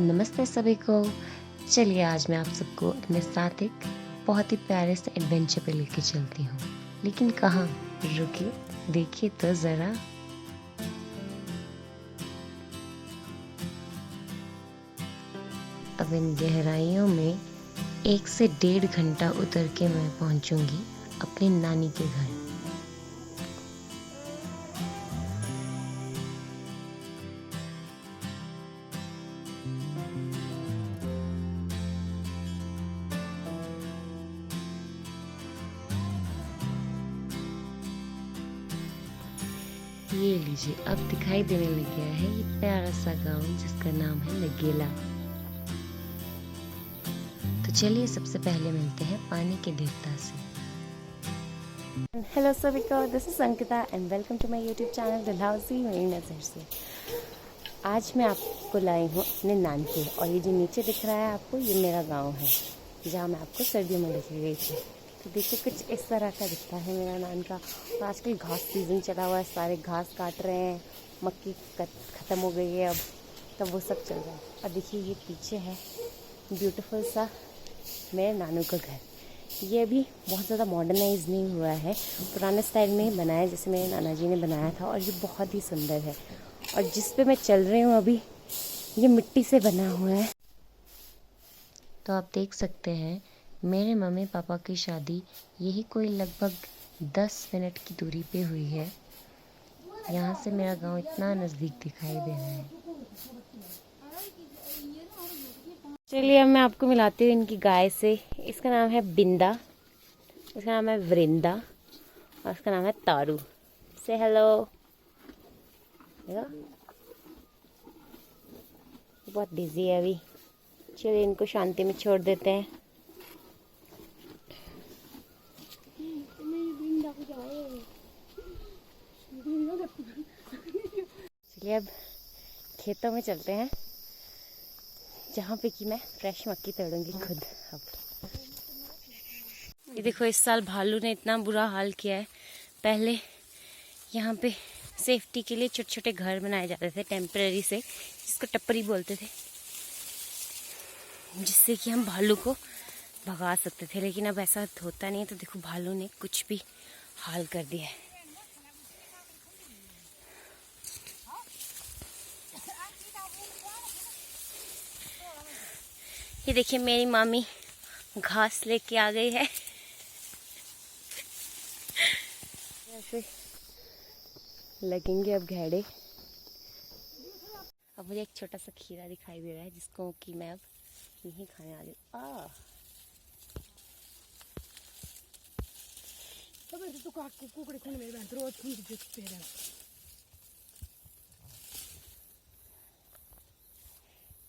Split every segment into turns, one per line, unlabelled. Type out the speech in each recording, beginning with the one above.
नमस्ते सभी को। चलिए आज मैं आप सबको अपने साथ एक बहुत ही प्यारे से एडवेंचर पे लेके चलती हूँ। लेकिन कहाँ? रुकिए, देखिए तो ज़रा। अब इन गहराइयों में 1 से 1.5 घंटा उतर के मैं पहुँचूँगी अपनी नानी के घर। ये लीजिए, अब दिखाई देने लग गया है ये प्यारा सा गांव जिसका नाम है लगेला। तो चलिए सबसे पहले मिलते हैं पानी के देवता से। हेलो सभी को, this is Ankita and welcome to my YouTube channel Dalhousie मेरी नज़र से। आज मैं आपको लाई हूँ अपने नानके, और ये जो नीचे दिख रहा है आपको, ये मेरा गांव है जहाँ मैं आपको सर्दियों में लेके गई थी। तो देखिए कुछ इस तरह का दिखता है मेरा नानका। और आजकल घास सीजन चला हुआ है, सारे घास काट रहे हैं, मक्की ख़त्म हो गई है अब, तब वो सब चल रहा है। और देखिए ये पीछे है ब्यूटीफुल सा मेरे नानू का घर। ये भी बहुत ज़्यादा मॉडर्नाइज नहीं हुआ है, पुराने स्टाइल में ही बनाया जैसे मेरे नाना जी ने बनाया था, और ये बहुत ही सुंदर है। और जिस पे मैं चल रही हूँ अभी, ये मिट्टी से बना हुआ है। तो आप देख सकते हैं मेरे मम्मी पापा की शादी यही कोई लगभग 10 मिनट की दूरी पे हुई है। यहाँ से मेरा गांव इतना नज़दीक दिखाई दे रहा है। चलिए अब मैं आपको मिलाती हूँ इनकी गाय से। इसका नाम है बिंदा, इसका नाम है वृंदा, और इसका नाम है तारू। से हेलो। बहुत बिजी है अभी, चलिए इनको शांति में छोड़ देते हैं। चलिए अब खेतों में चलते हैं जहाँ पे कि मैं फ्रेश मक्की तोड़ूंगी खुद। अब ये देखो, इस साल भालू ने इतना बुरा हाल किया है। पहले यहाँ पे सेफ्टी के लिए छोटे छोटे घर बनाए जाते थे टेम्परेरी से, जिसको टप्परी बोलते थे, जिससे कि हम भालू को भगा सकते थे। लेकिन अब ऐसा होता नहीं है। तो देखो भालू ने कुछ भी हाल कर दिया है। ये देखिए मेरी मामी घास लेके आ गई है। ऐसे लगेंगे अब घेड़े। अब मुझे एक छोटा सा खीरा दिखाई दे रहा है जिसको कि मैं अब यहीं खाने वाली हूँ।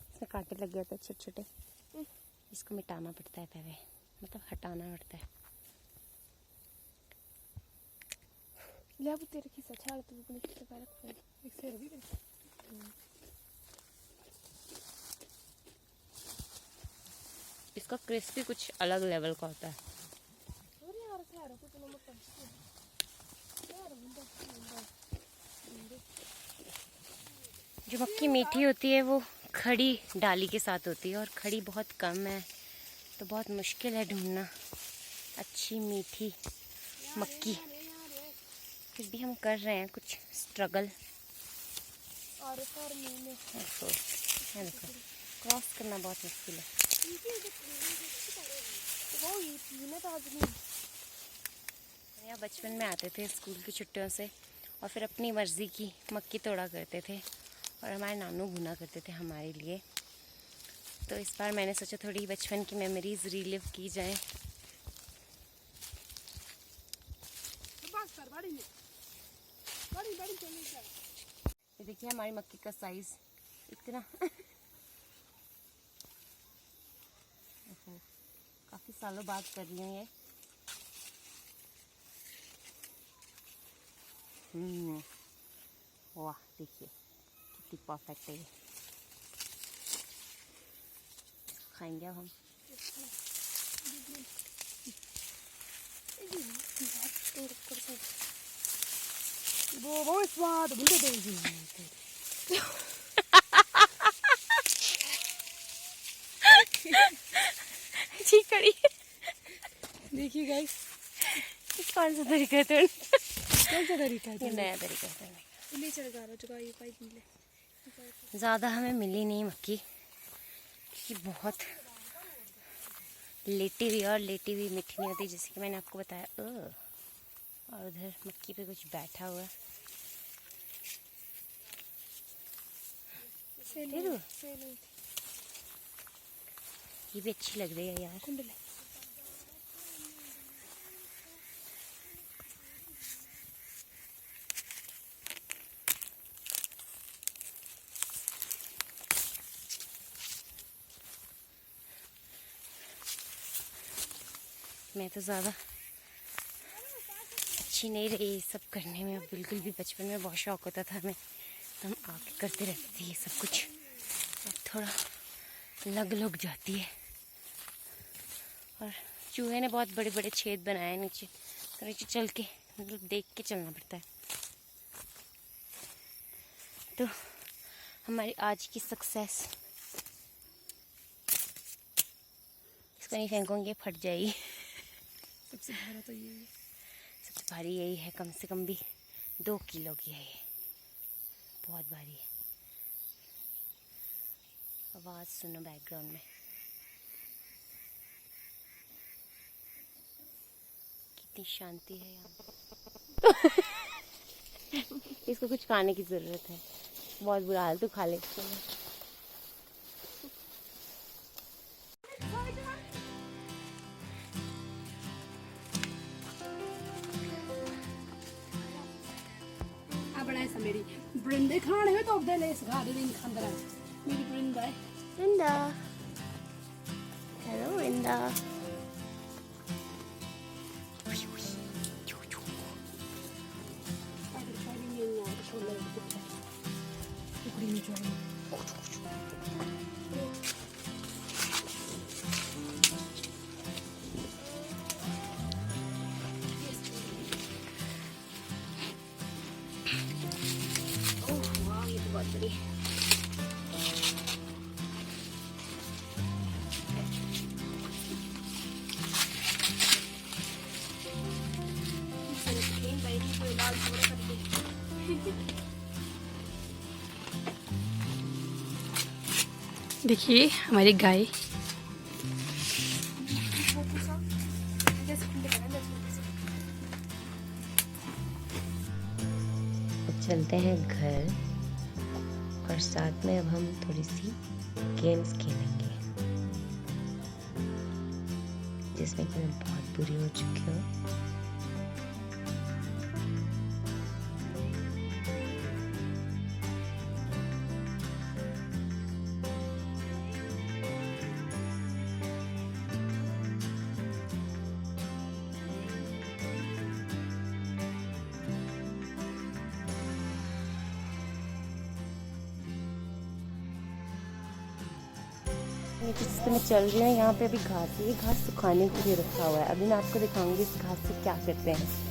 इसमें कांटे लग गए थे छोटे छोटे, इसको मिटाना पड़ता है पहले, मतलब हटाना पड़ता है। इसका क्रिस्पी कुछ अलग लेवल का होता है। जो मक्की मीठी होती है वो खड़ी डाली के साथ होती है, और खड़ी बहुत कम है, तो बहुत मुश्किल है ढूंढना अच्छी मीठी मक्की। फिर भी हम कर रहे हैं कुछ स्ट्रगल। देखो क्रॉस करना बहुत मुश्किल है। यहाँ बचपन में आते थे स्कूल की छुट्टियों से, और फिर अपनी मर्जी की मक्की तोड़ा करते थे, और हमारे नानू भुना करते थे हमारे लिए। तो इस बार मैंने सोचा थोड़ी बचपन की मेमोरीज रिलीव की जाए। ये देखिए हमारी मक्की का साइज इतना काफी सालों बाद कर रही हूँ ये। वाह देखिए कितनी परफेक्ट है ये। खाएंगे अब हम। जी खड़ी है।
देखिए गाइस,
कौन सा तरीका है तो
कौन सा तरीका है?
ये नया तरीका है।
ले चल गा रहा चुका ये पाइप मिले।
ज़्यादा हमें मिली नहीं मक्की, क्योंकि बहुत लेटी हुई, और लेटी हुई मीठी नहीं होती, जैसे कि मैंने आपको बताया। और उधर मक्की पे कुछ बैठा हुआ है। ये भी अच्छी लग रही है यार। मैं तो ज़्यादा अच्छी नहीं रही ये सब करने में। अब बिल्कुल भी बचपन में बहुत शौक होता था हमें, तो हम आके करते रहते थे ये सब कुछ। अब थोड़ा लग जाती है, और चूहे ने बहुत बड़े बड़े छेद बनाए हैं नीचे, तो नीचे चल के मतलब देख के चलना पड़ता है। तो हमारी आज की सक्सेस, इसको नहीं फेंकूंगी, फट जाएगी।
सबसे भारी तो ये है।
सबसे भारी यही है, कम से कम भी 2 किलो की है ये, बहुत भारी है। आवाज़ सुनो बैकग्राउंड में, कितनी शांति है यहाँ। इसको कुछ खाने की ज़रूरत है, बहुत बुरा हाल। तो खा ले इसको।
मेरी बृंदे खाने में तो दे ले सिखा दे दिन खंदरा मेरी बृंदा है।
वृंदा, हेलो वृंदा। बहुत बड़ी है।
देखिए हमारी गाय।
चलते हैं घर, और साथ में अब हम थोड़ी सी गेम्स खेलेंगे, जिसमें कि मैं बहुत बुरी हो चुकी हूँ। नीचे जिस पे मैं चल रही हूँ, यहाँ पे अभी घास है। ये घास सुखाने के लिए रखा हुआ है। अभी मैं आपको दिखाऊंगी इस घास से क्या करते हैं।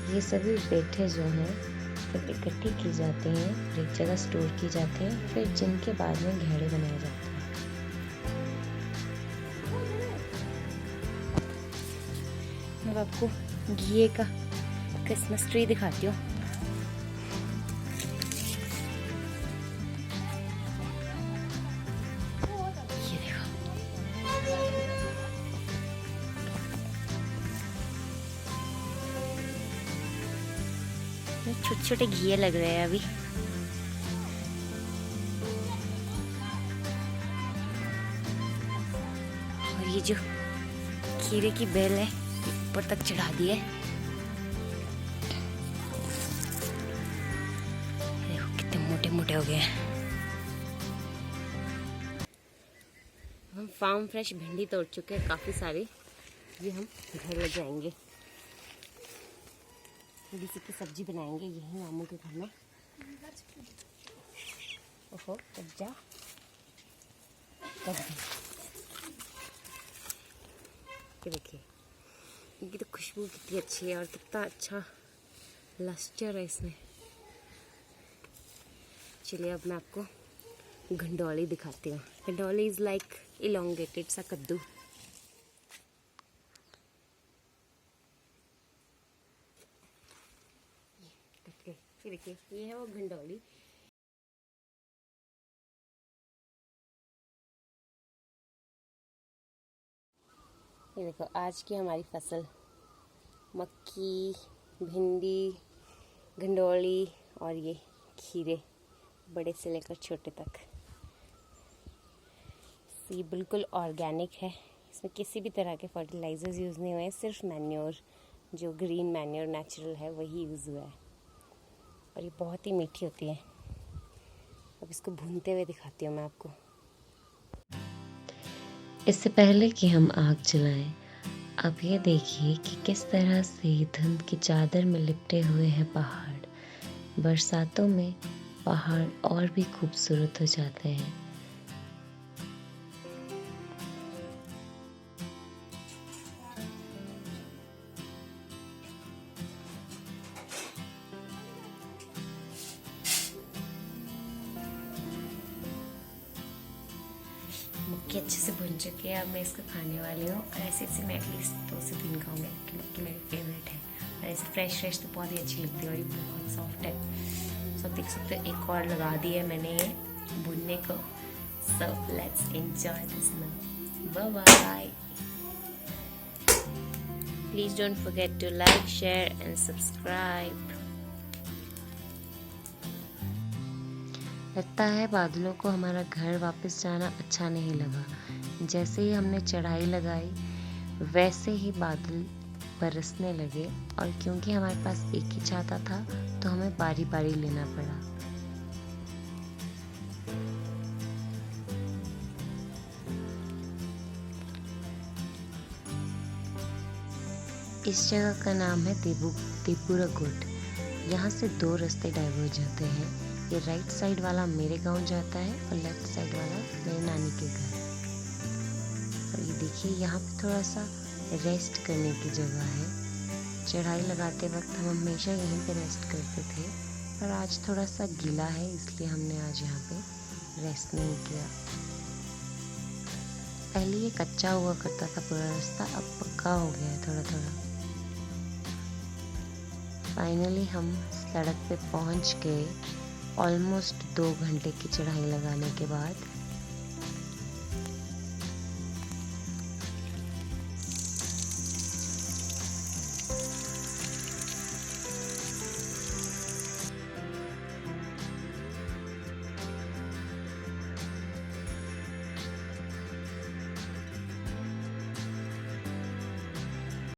ये सभी पेठे जो हैं सब इकट्ठी की जाती हैं और एक जगह स्टोर की जाती हैं, फिर जिनके बाद में घेड़े बनाए जाते हैं। मैं आपको घिए का क्रिसमस ट्री दिखाती हूँ। ये देखो, छोटे छोटे घिए लग रहे हैं अभी। और ये जो खीरे की बेल है ऊपर तक चढ़ा दी है। देखो कितने मोटे मोटे हो गए हैं। हम फार्म फ्रेश भिंडी तोड़ चुके हैं काफ़ी सारी। ये हम घर ले जाएंगे। थोड़ी सी की सब्जी बनाएंगे यहीं मामू के घर में। ओहो कब्जा ये देखिए, इनकी तो खुशबू कितनी अच्छी है और कितना अच्छा लस्टर है इसमें। चलिए अब मैं आपको घंडौली दिखाती हूँ। घंडौली इज़ लाइक इलोंगेटेड सा कद्दू। ये देखिए, ये है वो घंडौली। ये देखो आज की हमारी फसल, मक्की, भिंडी, घंडौली और ये खीरे, बड़े से लेकर छोटे तक। ये बिल्कुल ऑर्गेनिक है, इसमें किसी भी तरह के फर्टिलाइजर्स यूज़ नहीं हुए हैं, सिर्फ मैन्योर, जो ग्रीन मैन्योर नेचुरल है वही यूज़ हुआ है। और ये बहुत ही मीठी होती है। अब इसको भूनते हुए दिखाती हूँ मैं आपको।
इससे पहले कि हम आग जलाएं, आप ये देखिए कि किस तरह से धुंध की चादर में लिपटे हुए हैं पहाड़। बरसातों में पहाड़ और भी खूबसूरत हो जाते हैं।
मक्की अच्छे से भुन चुकी है, अब मैं इसको खाने वाली हूँ। और ऐसे ऐसे मैं एटलीस्ट 2 से 3 खाऊंगी क्योंकि मक्की मेरी फेवरेट है। और ऐसे फ्रेश तो बहुत ही अच्छी लगती है और ये बहुत सॉफ्ट है। सब देख सकते हो, एक और लगा दी है मैंने ये भुनने को। So let's enjoy this now. Bye bye. Please don't forget to like, share and subscribe.
लगता है बादलों को हमारा घर वापस जाना अच्छा नहीं लगा। जैसे ही हमने चढ़ाई लगाई वैसे ही बादल बरसने लगे। और क्योंकि हमारे पास एक ही छाता था तो हमें बारी बारी लेना पड़ा। इस जगह का नाम है देबूरा गुट। यहाँ से 2 रास्ते डाइवर्ज होते हैं। ये राइट साइड वाला मेरे गांव जाता है और लेफ्ट साइड वाला मेरे नानी के घर। और ये देखिए, यहाँ पे थोड़ा सा रेस्ट करने की जगह है। चढ़ाई लगाते वक्त हम हमेशा यहीं पे रेस्ट करते थे, पर आज थोड़ा सा गीला है इसलिए हमने आज यहाँ पे रेस्ट नहीं किया। पहले ये कच्चा हुआ करता था पूरा रास्ता, अब पक्का हो गया है थोड़ा थोड़ा। फाइनली हम सड़क पे पहुंच गए। ऑलमोस्ट 2 घंटे की चढ़ाई लगाने के बाद